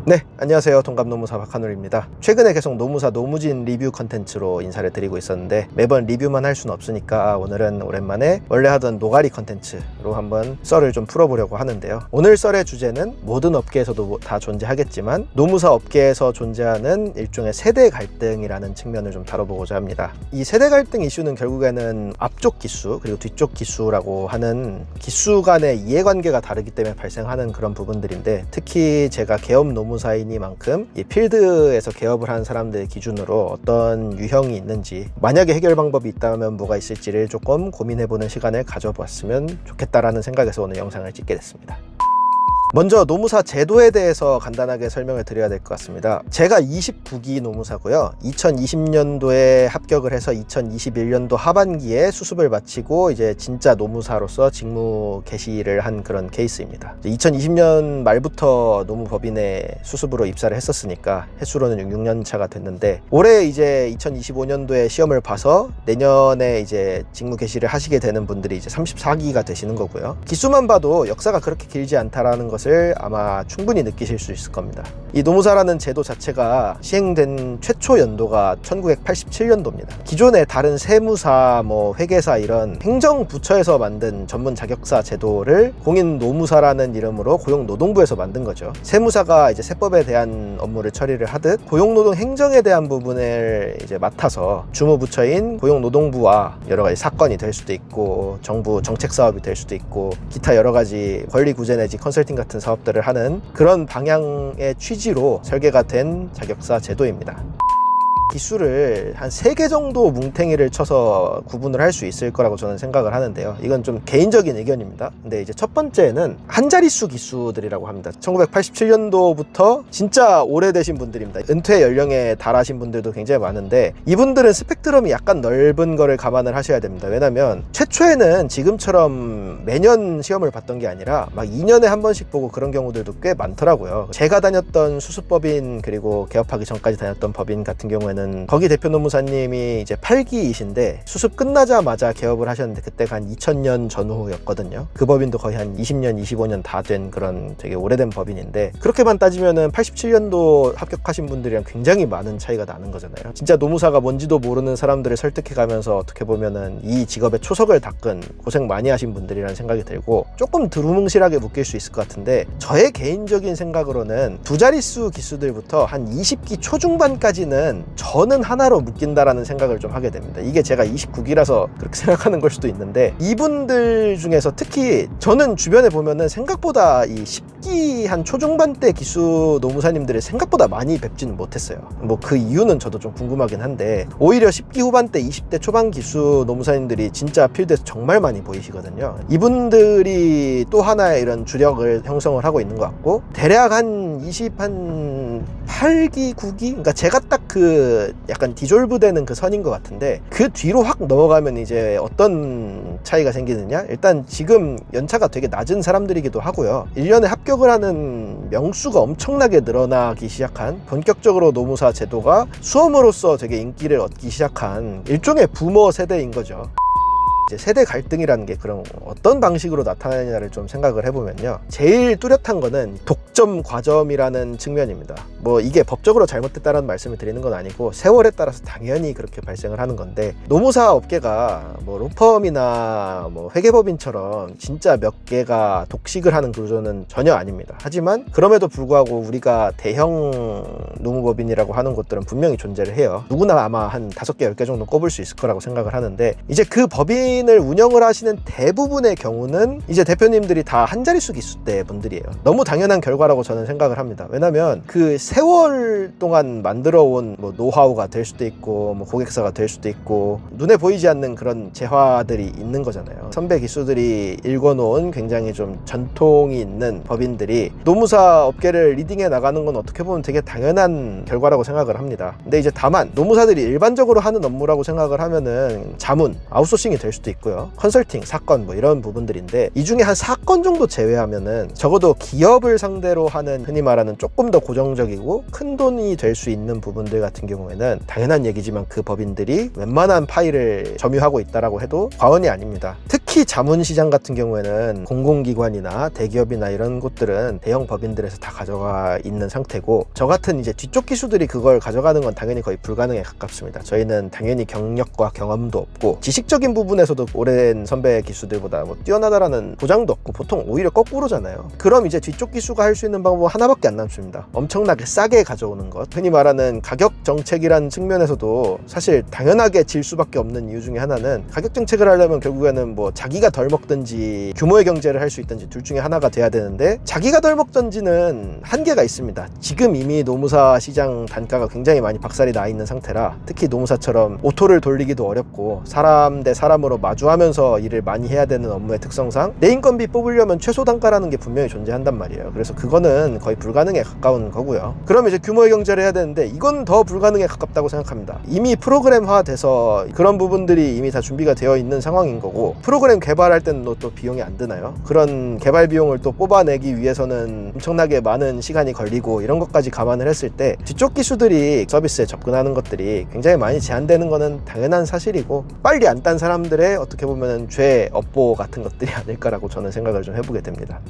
네, 안녕하세요. 동갑노무사 박한울입니다. 최근에 계속 노무사 노무진 리뷰 컨텐츠로 인사를 드리고 있었는데 매번 리뷰만 할 수는 없으니까 오늘은 오랜만에 원래 하던 노가리 컨텐츠로 한번 썰을 좀 풀어보려고 하는데요. 오늘 썰의 주제는 모든 업계에서도 다 존재하겠지만 노무사 업계에서 존재하는 일종의 세대 갈등이라는 측면을 좀 다뤄보고자 합니다. 이 세대 갈등 이슈는 결국에는 앞쪽 기수 그리고 뒤쪽 기수라고 하는 기수 간의 이해관계가 다르기 때문에 발생하는 그런 부분들인데, 특히 제가 개업 노무사이니만큼 이 필드에서 개업을 한 사람들 기준으로 어떤 유형이 있는지, 만약에 해결 방법이 있다면 뭐가 있을지를 조금 고민해보는 시간을 가져봤으면 좋겠다라는 생각에서 오늘 영상을 찍게 됐습니다. 먼저 노무사 제도에 대해서 간단하게 설명을 드려야 될 것 같습니다. 제가 29기 노무사고요. 2020년도에 합격을 해서 2021년도 하반기에 수습을 마치고 이제 진짜 노무사로서 직무 개시를 한 그런 케이스입니다. 2020년 말부터 노무법인에 수습으로 입사를 했었으니까 횟수로는 6년 차가 됐는데, 올해 이제 2025년도에 시험을 봐서 내년에 이제 직무 개시를 하시게 되는 분들이 이제 34기가 되시는 거고요. 기수만 봐도 역사가 그렇게 길지 않다라는 것을 아마 충분히 느끼실 수 있을 겁니다. 이 노무사라는 제도 자체가 시행된 최초 연도가 1987년도입니다. 기존의 다른 세무사, 회계사 이런 행정부처에서 만든 전문 자격사 제도를 공인 노무사라는 이름으로 고용노동부에서 만든 거죠. 세무사가 이제 세법에 대한 업무를 처리를 하듯 고용노동 행정에 대한 부분을 이제 맡아서 주무부처인 고용노동부와 여러 가지 사건이 될 수도 있고 정부 정책 사업이 될 수도 있고 기타 여러 가지 권리 구제 내지 컨설팅 같은 사업들을 하는 그런 방향의 취지로 설계가 된 자격사 제도입니다. 기수를 한 3개 정도 뭉탱이를 쳐서 구분을 할 수 있을 거라고 저는 생각을 하는데요. 이건 좀 개인적인 의견입니다. 근데 이제 첫 번째는 한 자릿수 기수들이라고 합니다. 1987년도부터 진짜 오래되신 분들입니다. 은퇴 연령에 달하신 분들도 굉장히 많은데, 이분들은 스펙트럼이 약간 넓은 거를 감안을 하셔야 됩니다. 왜냐면 최초에는 지금처럼 매년 시험을 봤던 게 아니라 막 2년에 한 번씩 보고 그런 경우들도 꽤 많더라고요. 제가 다녔던 수습법인 그리고 개업하기 전까지 다녔던 법인 같은 경우에는 거기 대표 노무사님이 이제 8기이신데 수습 끝나자마자 개업을 하셨는데 그때가 한 2000년 전후였거든요. 그 법인도 거의 한 20년, 25년 다 된 그런 되게 오래된 법인인데, 그렇게만 따지면은 87년도 합격하신 분들이랑 굉장히 많은 차이가 나는 거잖아요. 진짜 노무사가 뭔지도 모르는 사람들을 설득해 가면서 어떻게 보면은 이 직업의 초석을 닦은 고생 많이 하신 분들이라는 생각이 들고, 조금 두루뭉실하게 묶일 수 있을 것 같은데, 저의 개인적인 생각으로는 두 자릿수 기수들부터 한 20기 초중반까지는 저는 하나로 묶인다라는 생각을 좀 하게 됩니다. 이게 제가 29기라서 그렇게 생각하는 걸 수도 있는데, 이분들 중에서 특히 저는 주변에 보면은 생각보다 이 10기 한 초중반대 기수 노무사님들을 생각보다 많이 뵙지는 못했어요. 그 이유는 저도 좀 궁금하긴 한데, 오히려 10기 후반대 20대 초반 기수 노무사님들이 진짜 필드에서 정말 많이 보이시거든요. 이분들이 또 하나의 이런 주력을 형성을 하고 있는 것 같고, 대략 한 8기, 9기? 그러니까 제가 딱 약간 디졸브 되는 그 선인 것 같은데, 그 뒤로 확 넘어가면 이제 어떤 차이가 생기느냐? 일단 지금 연차가 되게 낮은 사람들이기도 하고요. 1년에 합격을 하는 명수가 엄청나게 늘어나기 시작한, 본격적으로 노무사 제도가 수험으로서 되게 인기를 얻기 시작한 일종의 부모 세대인 거죠. 이제 세대 갈등이라는 게 그럼 어떤 방식으로 나타나느냐를 좀 생각을 해보면요, 제일 뚜렷한 거는 독점 과점이라는 측면입니다. 이게 법적으로 잘못됐다는 말씀을 드리는 건 아니고 세월에 따라서 당연히 그렇게 발생을 하는 건데, 노무사 업계가 로펌이나 회계법인처럼 진짜 몇 개가 독식을 하는 구조는 전혀 아닙니다. 하지만 그럼에도 불구하고 우리가 대형 노무법인이라고 하는 곳들은 분명히 존재를 해요. 누구나 아마 한 5개, 10개 정도 꼽을 수 있을 거라고 생각을 하는데, 이제 그 법인을 운영을 하시는 대부분의 경우는 이제 대표님들이 다 한 자릿수 기수대 분들이에요. 너무 당연한 결과라고 저는 생각을 합니다. 왜냐면 그 세월 동안 만들어온 노하우가 될 수도 있고 고객사가 될 수도 있고 눈에 보이지 않는 그런 재화들이 있는 거잖아요. 선배 기수들이 일궈놓은 굉장히 좀 전통이 있는 법인들이 노무사 업계를 리딩해 나가는 건 어떻게 보면 되게 당연한 결과라고 생각을 합니다. 근데 이제 다만 노무사들이 일반적으로 하는 업무라고 생각을 하면은 자문, 아웃소싱이 될 수도 있고요. 컨설팅, 사건 이런 부분들인데, 이 중에 한 4건 정도 제외하면은 적어도 기업을 상대로 하는 흔히 말하는 조금 더 고정적이고 큰 돈이 될 수 있는 부분들 같은 경우에는 당연한 얘기지만 그 법인들이 웬만한 파일을 점유하고 있다라고 해도 과언이 아닙니다. 특히 특히 자문시장 같은 경우에는 공공기관이나 대기업이나 이런 곳들은 대형 법인들에서 다 가져가 있는 상태고, 저 같은 이제 뒤쪽 기수들이 그걸 가져가는 건 당연히 거의 불가능에 가깝습니다. 저희는 당연히 경력과 경험도 없고 지식적인 부분에서도 오랜 선배 기수들보다 뭐 뛰어나다라는 보장도 없고, 보통 오히려 거꾸로잖아요. 그럼 이제 뒤쪽 기수가 할 수 있는 방법은 하나밖에 안 남습니다. 엄청나게 싸게 가져오는 것. 흔히 말하는 가격 정책이라는 측면에서도 사실 당연하게 질 수밖에 없는 이유 중에 하나는, 가격 정책을 하려면 결국에는 뭐 자기가 덜 먹든지 규모의 경제를 할 수 있든지 둘 중에 하나가 돼야 되는데, 자기가 덜 먹든지는 한계가 있습니다. 지금 이미 노무사 시장 단가가 굉장히 많이 박살이 나 있는 상태라, 특히 노무사처럼 오토를 돌리기도 어렵고 사람 대 사람으로 마주하면서 일을 많이 해야 되는 업무의 특성상 내 인건비 뽑으려면 최소 단가라는 게 분명히 존재한단 말이에요. 그래서 그거는 거의 불가능에 가까운 거고요. 그럼 이제 규모의 경제를 해야 되는데 이건 더 불가능에 가깝다고 생각합니다. 이미 프로그램화 돼서 그런 부분들이 이미 다 준비가 되어 있는 상황인 거고, 프로그램 개발할 때는 또 비용이 안 드나요? 그런 개발 비용을 또 뽑아내기 위해서는 엄청나게 많은 시간이 걸리고, 이런 것까지 감안을 했을 때 뒤쪽 기수들이 서비스에 접근하는 것들이 굉장히 많이 제한되는 거는 당연한 사실이고, 빨리 안 딴 사람들의 어떻게 보면 죄 업보 같은 것들이 아닐까라고 저는 생각을 좀 해보게 됩니다.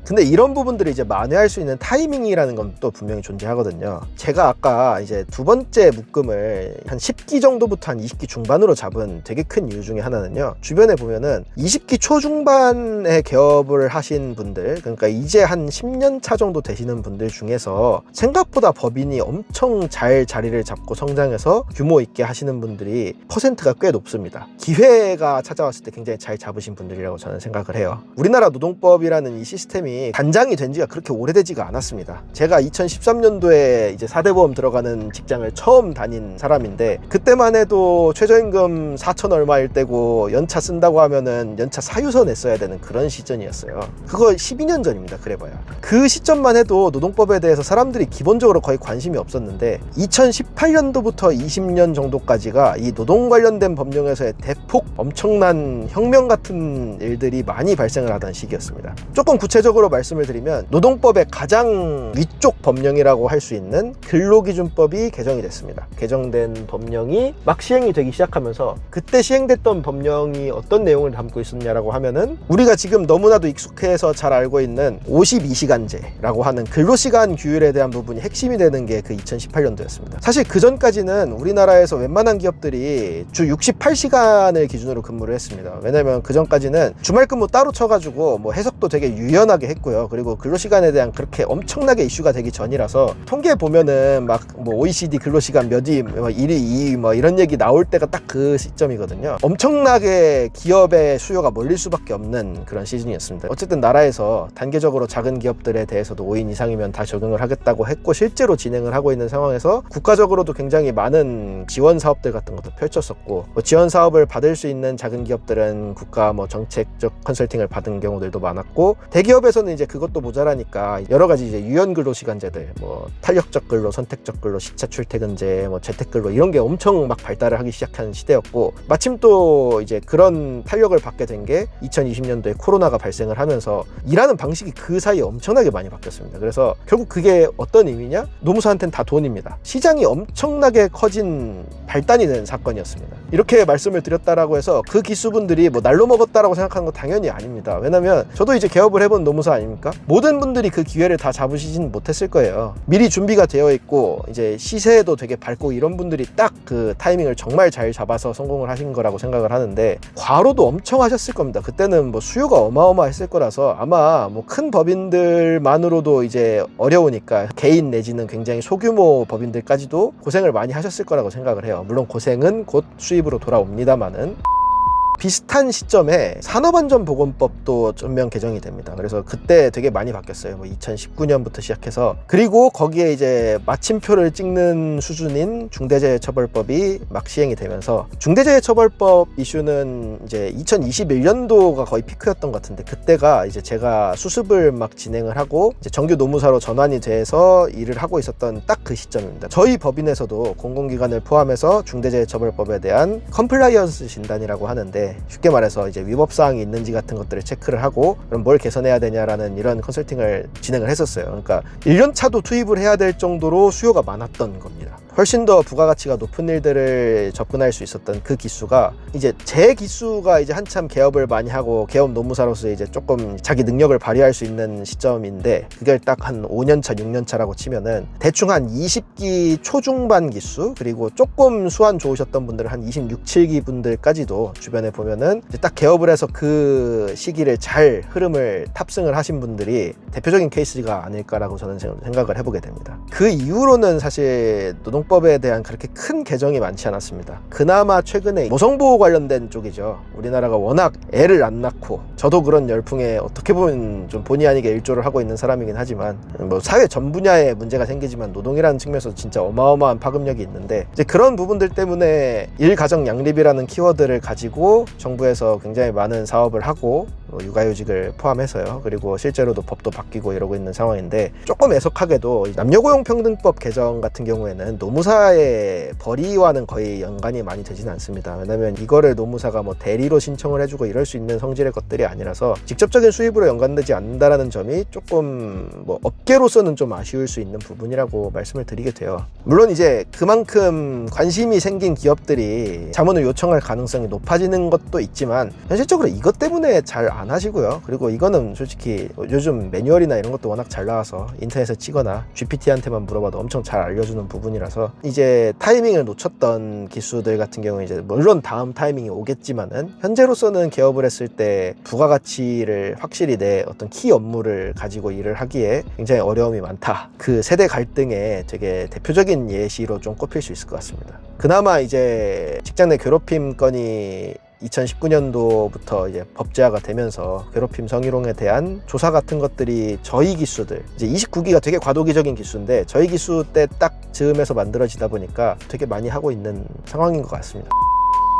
근데 이런 부분들을 이제 만회할 수 있는 타이밍이라는 건 또 분명히 존재하거든요. 제가 아까 이제 두 번째 묶음을 한 10기 정도부터 한 20기 중반으로 잡은 되게 큰 이유 중에 하나는요, 주변에 보면은 20기 초중반에 개업을 하신 분들, 그러니까 이제 한 10년 차 정도 되시는 분들 중에서 생각보다 법인이 엄청 잘 자리를 잡고 성장해서 규모 있게 하시는 분들이 퍼센트가 꽤 높습니다. 기회가 찾아왔을 때 굉장히 잘 잡으신 분들이라고 저는 생각을 해요. 우리나라 노동법이라는 이 시스템이 단장이 된 지가 그렇게 오래되지가 않았습니다. 제가 2013년도에 이제 4대 보험 들어가는 직장을 처음 다닌 사람인데, 그때만 해도 최저임금 4천 얼마일 때고 연차 쓴다고 하면은 연차 사유서 냈어야 되는 그런 시점이었어요. 그거 12년 전입니다. 그래봐야. 그 시점만 해도 노동법에 대해서 사람들이 기본적으로 거의 관심이 없었는데, 2018년도부터 20년 정도까지가 이 노동 관련된 법령에서의 대폭 엄청난 혁명 같은 일들이 많이 발생을 하던 시기였습니다. 조금 구체적으로 말씀을 드리면, 노동법의 가장 위쪽 법령이라고 할 수 있는 근로기준법이 개정이 됐습니다. 개정된 법령이 막 시행이 되기 시작하면서, 그때 시행됐던 법령이 어떤 내용을 담고 있었냐라고 하면은, 우리가 지금 너무나도 익숙해서 잘 알고 있는 52시간제라고 하는 근로시간 규율에 대한 부분이 핵심이 되는 게 그 2018년도였습니다. 사실 그 전까지는 우리나라에서 웬만한 기업들이 주 68시간을 기준으로 근무를 했습니다. 왜냐면 그 전까지는 주말 근무 따로 쳐가지고 뭐 해석도 되게 유연하게 했고요. 그리고 근로시간에 대한 그렇게 엄청나게 이슈가 되기 전이라서, 통계 보면은 막 뭐 OECD 근로시간 몇 위, 뭐 1위, 2위 뭐 이런 얘기 나올 때가 딱 그 시점이거든요. 엄청나게 기업의 수요가 몰릴 수밖에 없는 그런 시즌이었습니다. 어쨌든 나라에서 단계적으로 작은 기업들에 대해서도 5인 이상이면 다 적용을 하겠다고 했고, 실제로 진행을 하고 있는 상황에서 국가적으로도 굉장히 많은 지원 사업들 같은 것도 펼쳤었고, 뭐 지원 사업을 받을 수 있는 작은 기업들은 국가 뭐 정책적 컨설팅을 받은 경우들도 많았고, 대기업에서는 이제 그것도 모자라니까 여러 가지 이제 유연 근로시간제들, 뭐 탄력적 근로, 선택적 근로, 시차 출퇴근제, 뭐 재택 근로, 이런 게 엄청 막 발달을 하기 시작한 시대였고, 마침 또 이제 그런 탄력을 받게 된 게 2020년도에 코로나가 발생을 하면서 일하는 방식이 그 사이에 엄청나게 많이 바뀌었습니다. 그래서 결국 그게 어떤 의미냐? 노무사한테는 다 돈입니다. 시장이 엄청나게 커진 발단이 된 사건이었습니다. 이렇게 말씀을 드렸다라고 해서 그 기수분들이 뭐 날로 먹었다라고 생각하는 거 당연히 아닙니다. 왜냐면 저도 이제 개업을 해본 노무사 아닙니까? 모든 분들이 그 기회를 다 잡으시진 못했을 거예요. 미리 준비가 되어 있고 이제 시세도 되게 밝고 이런 분들이 딱 그 타이밍을 정말 잘 잡아서 성공을 하신 거라고 생각을 하는데, 과로도 엄청 하셨을 겁니다. 그때는 뭐 수요가 어마어마했을 거라서 아마 뭐 큰 법인들만으로도 이제 어려우니까 개인 내지는 굉장히 소규모 법인들까지도 고생을 많이 하셨을 거라고 생각을 해요. 물론 고생은 곧 수입으로 돌아옵니다만은. 비슷한 시점에 산업안전보건법도 전면 개정이 됩니다. 그래서 그때 되게 많이 바뀌었어요. 뭐 2019년부터 시작해서, 그리고 거기에 이제 마침표를 찍는 수준인 중대재해처벌법이 막 시행이 되면서, 중대재해처벌법 이슈는 이제 2021년도가 거의 피크였던 것 같은데, 그때가 이제 제가 수습을 막 진행을 하고 이제 정규 노무사로 전환이 돼서 일을 하고 있었던 딱 그 시점입니다. 저희 법인에서도 공공기관을 포함해서 중대재해처벌법에 대한 컴플라이언스 진단이라고 하는데, 있는데, 쉽게 말해서 이제 위법사항이 있는지 같은 것들을 체크를 하고 그럼 뭘 개선해야 되냐라는 이런 컨설팅을 진행을 했었어요. 그러니까 1년차도 투입을 해야 될 정도로 수요가 많았던 겁니다. 훨씬 더 부가가치가 높은 일들을 접근할 수 있었던 그 기수가, 이제 제 기수가 이제 한참 개업을 많이 하고 개업 노무사로서 이제 조금 자기 능력을 발휘할 수 있는 시점인데, 그게 딱 한 5년차 6년차라고 치면은 대충 한 20기 초중반 기수, 그리고 조금 수완 좋으셨던 분들은 한 26, 7기 분들까지도 주변에 보면은 이제 딱 개업을 해서 그 시기를 잘 흐름을 탑승을 하신 분들이 대표적인 케이스가 아닐까라고 저는 생각을 해보게 됩니다. 그 이후로는 사실 노동법에 대한 그렇게 큰 개정이 많지 않았습니다. 그나마 최근에 모성보호 관련된 쪽이죠. 우리나라가 워낙 애를 안 낳고, 저도 그런 열풍에 어떻게 보면 좀 본의 아니게 일조를 하고 있는 사람이긴 하지만, 뭐 사회 전 분야에 문제가 생기지만 노동이라는 측면에서 진짜 어마어마한 파급력이 있는데, 이제 그런 부분들 때문에 일가정 양립이라는 키워드를 가지고 정부에서 굉장히 많은 사업을 하고, 육아휴직을 포함해서요. 그리고 실제로도 법도 바뀌고 이러고 있는 상황인데, 조금 애석하게도 남녀고용평등법 개정 같은 경우에는 노무사의 벌이와는 거의 연관이 많이 되지는 않습니다. 왜냐면 이거를 노무사가 뭐 대리로 신청을 해주고 이럴 수 있는 성질의 것들이 아니라서 직접적인 수입으로 연관되지 않는다라는 점이 조금 뭐 업계로서는 좀 아쉬울 수 있는 부분이라고 말씀을 드리게 돼요. 물론 이제 그만큼 관심이 생긴 기업들이 자문을 요청할 가능성이 높아지는 것도 있지만, 현실적으로 이것 때문에 잘 안 하시고요. 그리고 이거는 솔직히 요즘 매뉴얼이나 이런 것도 워낙 잘 나와서 인터넷에 치거나 GPT한테만 물어봐도 엄청 잘 알려주는 부분이라서, 이제 타이밍을 놓쳤던 기수들 같은 경우는 이제 물론 다음 타이밍이 오겠지만은, 현재로서는 개업을 했을 때 부가가치를 확실히 내 어떤 키 업무를 가지고 일을 하기에 굉장히 어려움이 많다. 그 세대 갈등의 되게 대표적인 예시로 좀 꼽힐 수 있을 것 같습니다. 그나마 이제 직장 내 괴롭힘 건이 2019년도부터 이제 법제화가 되면서 괴롭힘 성희롱에 대한 조사 같은 것들이 저희 기수들, 이제 29기가 되게 과도기적인 기수인데 저희 기수 때 딱 즈음에서 만들어지다 보니까 되게 많이 하고 있는 상황인 것 같습니다.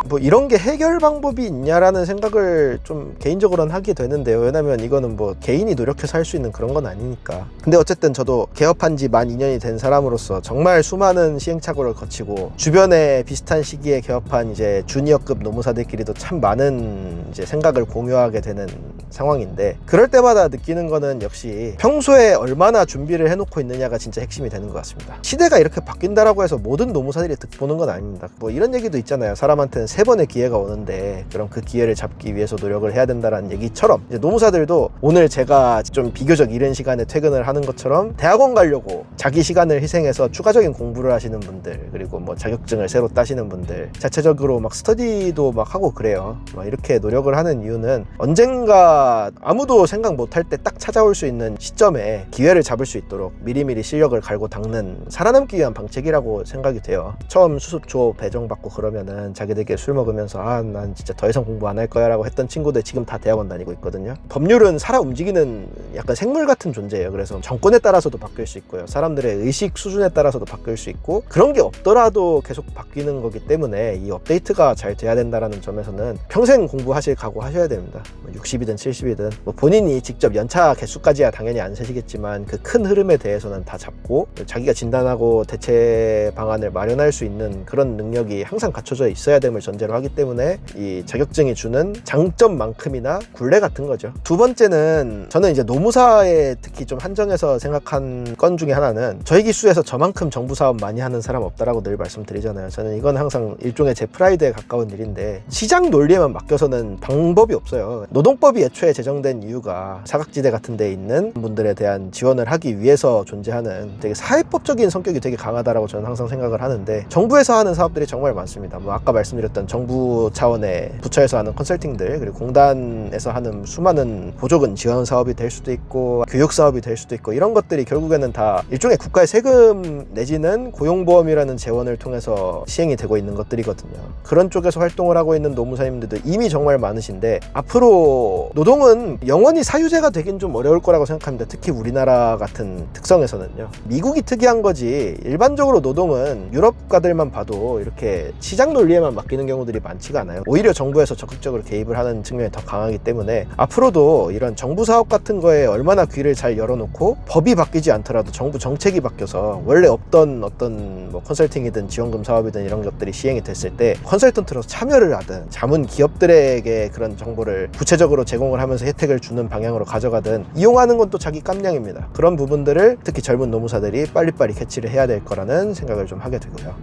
뭐 이런 게 해결 방법이 있냐라는 생각을 좀 개인적으로는 하게 되는데요. 왜냐면 이거는 뭐 개인이 노력해서 할 수 있는 그런 건 아니니까. 근데 어쨌든 저도 개업한 지 만 2년이 된 사람으로서 정말 수많은 시행착오를 거치고, 주변에 비슷한 시기에 개업한 이제 주니어급 노무사들끼리도 참 많은 이제 생각을 공유하게 되는 상황인데, 그럴 때마다 느끼는 거는 역시 평소에 얼마나 준비를 해놓고 있느냐가 진짜 핵심이 되는 것 같습니다. 시대가 이렇게 바뀐다라고 해서 모든 노무사들이 득보는 건 아닙니다. 뭐 이런 얘기도 있잖아요. 사람한테는 3번의 기회가 오는데 그럼 그 기회를 잡기 위해서 노력을 해야 된다는 얘기처럼, 이제 노무사들도 오늘 제가 좀 비교적 이른 시간에 퇴근을 하는 것처럼 대학원 가려고 자기 시간을 희생해서 추가적인 공부를 하시는 분들, 그리고 뭐 자격증을 새로 따시는 분들, 자체적으로 막 스터디도 막 하고 그래요. 막 이렇게 노력을 하는 이유는 언젠가 아무도 생각 못할 때 딱 찾아올 수 있는 시점에 기회를 잡을 수 있도록 미리미리 실력을 갈고 닦는, 살아남기 위한 방책이라고 생각이 돼요. 처음 수습조 배정받고 그러면은 자기들끼리 술 먹으면서 난 진짜 더 이상 공부 안 할 거야 라고 했던 친구들 지금 다 대학원 다니고 있거든요. 법률은 살아 움직이는 약간 생물 같은 존재예요. 그래서 정권에 따라서도 바뀔 수 있고요, 사람들의 의식 수준에 따라서도 바뀔 수 있고, 그런 게 없더라도 계속 바뀌는 거기 때문에 이 업데이트가 잘 돼야 된다는 점에서는 평생 공부하실 각오 하셔야 됩니다. 60이든 70이든 뭐 본인이 직접 연차 개수까지야 당연히 안 세시겠지만 그 큰 흐름에 대해서는 다 잡고 자기가 진단하고 대체 방안을 마련할 수 있는 그런 능력이 항상 갖춰져 있어야 됨을 전제로 하기 때문에 이 자격증이 주는 장점만큼이나 굴레 같은 거죠. 두 번째는, 저는 이제 노무사에 특히 좀 한정해서 생각한 건 중에 하나는, 저희 기수에서 저만큼 정부 사업 많이 하는 사람 없다라고 늘 말씀드리잖아요. 저는 이건 항상 일종의 제 프라이드에 가까운 일인데, 시장 논리에만 맡겨서는 방법이 없어요. 노동법이 애초에 제정된 이유가 사각지대 같은 데 있는 분들에 대한 지원을 하기 위해서 존재하는 되게 사회법적인 성격이 되게 강하다라고 저는 항상 생각을 하는데, 정부에서 하는 사업들이 정말 많습니다. 뭐 아까 말씀드렸던 정부 차원의 부처에서 하는 컨설팅들, 그리고 공단에서 하는 수많은 보조금 지원 사업이 될 수도 있고 교육 사업이 될 수도 있고, 이런 것들이 결국에는 다 일종의 국가의 세금 내지는 고용보험이라는 재원을 통해서 시행이 되고 있는 것들이거든요. 그런 쪽에서 활동을 하고 있는 노무사님들도 이미 정말 많으신데, 앞으로 노동은 영원히 사유제가 되긴 좀 어려울 거라고 생각합니다. 특히 우리나라 같은 특성에서는요. 미국이 특이한 거지, 일반적으로 노동은 유럽 국가들만 봐도 이렇게 시장 논리에만 맡기는 있는 경우들이 많지가 않아요. 오히려 정부에서 적극적으로 개입을 하는 측면이 더 강하기 때문에 앞으로도 이런 정부 사업 같은 거에 얼마나 귀를 잘 열어놓고 법이 바뀌지 않더라도 정부 정책이 바뀌어서 원래 없던 어떤 뭐 컨설팅이든 지원금 사업이든 이런 것들이 시행이 됐을 때 컨설턴트로서 참여를 하든 자문 기업들에게 그런 정보를 구체적으로 제공을 하면서 혜택을 주는 방향으로 가져가든 이용하는 건 또 자기 깜냥입니다. 그런 부분들을 특히 젊은 노무사들이 빨리빨리 캐치를 해야 될 거라는 생각을 좀 하게 되고요.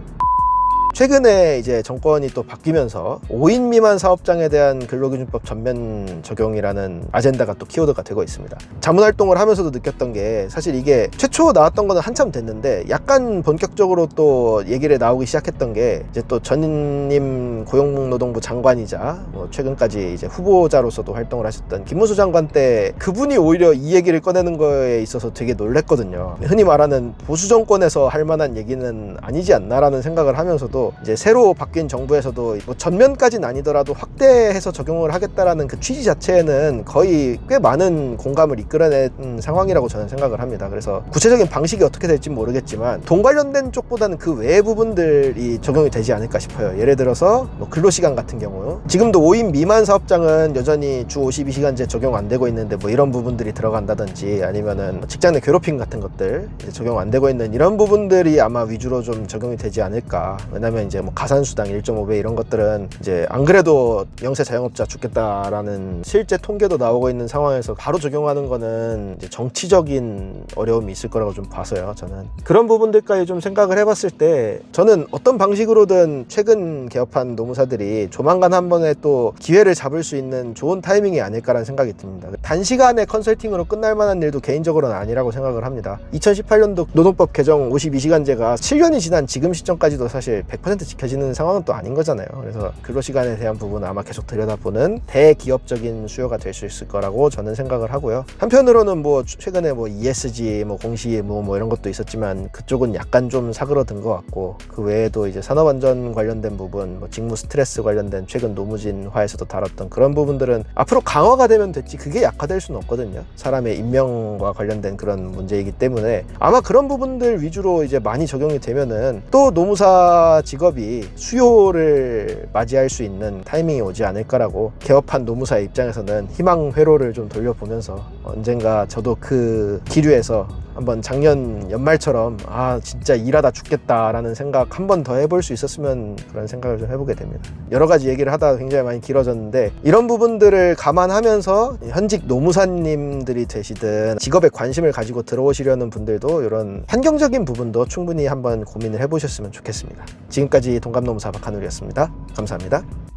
최근에 이제 정권이 또 바뀌면서 5인 미만 사업장에 대한 근로기준법 전면 적용이라는 아젠다가 또 키워드가 되고 있습니다. 자문활동을 하면서도 느꼈던 게 사실 이게 최초 나왔던 거는 한참 됐는데 약간 본격적으로 또 얘기를 나오기 시작했던 게 이제 또 전임 고용노동부 장관이자 뭐 최근까지 이제 후보자로서도 활동을 하셨던 김문수 장관 때 그분이 오히려 이 얘기를 꺼내는 거에 있어서 되게 놀랬거든요. 흔히 말하는 보수 정권에서 할 만한 얘기는 아니지 않나라는 생각을 하면서도 이제 새로 바뀐 정부에서도 뭐 전면까지는 아니더라도 확대해서 적용을 하겠다라는 그 취지 자체에는 거의 꽤 많은 공감을 이끌어낸 상황이라고 저는 생각을 합니다. 그래서 구체적인 방식이 어떻게 될지 모르겠지만 돈 관련된 쪽보다는 그 외의 부분들이 적용이 되지 않을까 싶어요. 예를 들어서 뭐 근로시간 같은 경우 지금도 5인 미만 사업장은 여전히 주 52시간제 적용 안 되고 있는데 뭐 이런 부분들이 들어간다든지 아니면은 직장 내 괴롭힘 같은 것들 적용 안 되고 있는 이런 부분들이 아마 위주로 좀 적용이 되지 않을까. 왜냐면 이제 뭐 가산수당 1.5배 이런 것들은 이제 안 그래도 영세 자영업자 죽겠다라는 실제 통계도 나오고 있는 상황에서 바로 적용하는 거는 이제 정치적인 어려움이 있을 거라고 좀 봐서요. 저는 그런 부분들까지 좀 생각을 해봤을 때 저는 어떤 방식으로든 최근 개업한 노무사들이 조만간 한 번에 또 기회를 잡을 수 있는 좋은 타이밍이 아닐까라는 생각이 듭니다. 단시간에 컨설팅으로 끝날 만한 일도 개인적으로는 아니라고 생각을 합니다. 2018년도 노동법 개정 52시간제가 7년이 지난 지금 시점까지도 사실 100% 지켜지는 상황은 또 아닌 거잖아요. 그래서 근로시간에 대한 부분은 아마 계속 들여다보는 대기업적인 수요가 될 수 있을 거라고 저는 생각을 하고요. 한편으로는 뭐 최근에 뭐 ESG 뭐 공시의무 뭐 이런 것도 있었지만 그쪽은 약간 좀 사그러든 것 같고 그 외에도 이제 산업안전 관련된 부분 뭐 직무 스트레스 관련된 최근 노무진화에서도 다뤘던 그런 부분들은 앞으로 강화가 되면 됐지 그게 약화될 수는 없거든요. 사람의 인명과 관련된 그런 문제이기 때문에 아마 그런 부분들 위주로 이제 많이 적용이 되면은 또 노무사 직업이 수요를 맞이할 수 있는 타이밍이 오지 않을까라고 개업한 노무사의 입장에서는 희망 회로를 좀 돌려보면서 언젠가 저도 그 기류에서 한번 작년 연말처럼 아 진짜 일하다 죽겠다라는 생각 한 번 더 해볼 수 있었으면 그런 생각을 좀 해보게 됩니다. 여러 가지 얘기를 하다가 굉장히 많이 길어졌는데 이런 부분들을 감안하면서 현직 노무사님들이 되시든 직업에 관심을 가지고 들어오시려는 분들도 이런 환경적인 부분도 충분히 한번 고민을 해보셨으면 좋겠습니다. 지금까지 동갑노무사 박한울이었습니다. 감사합니다.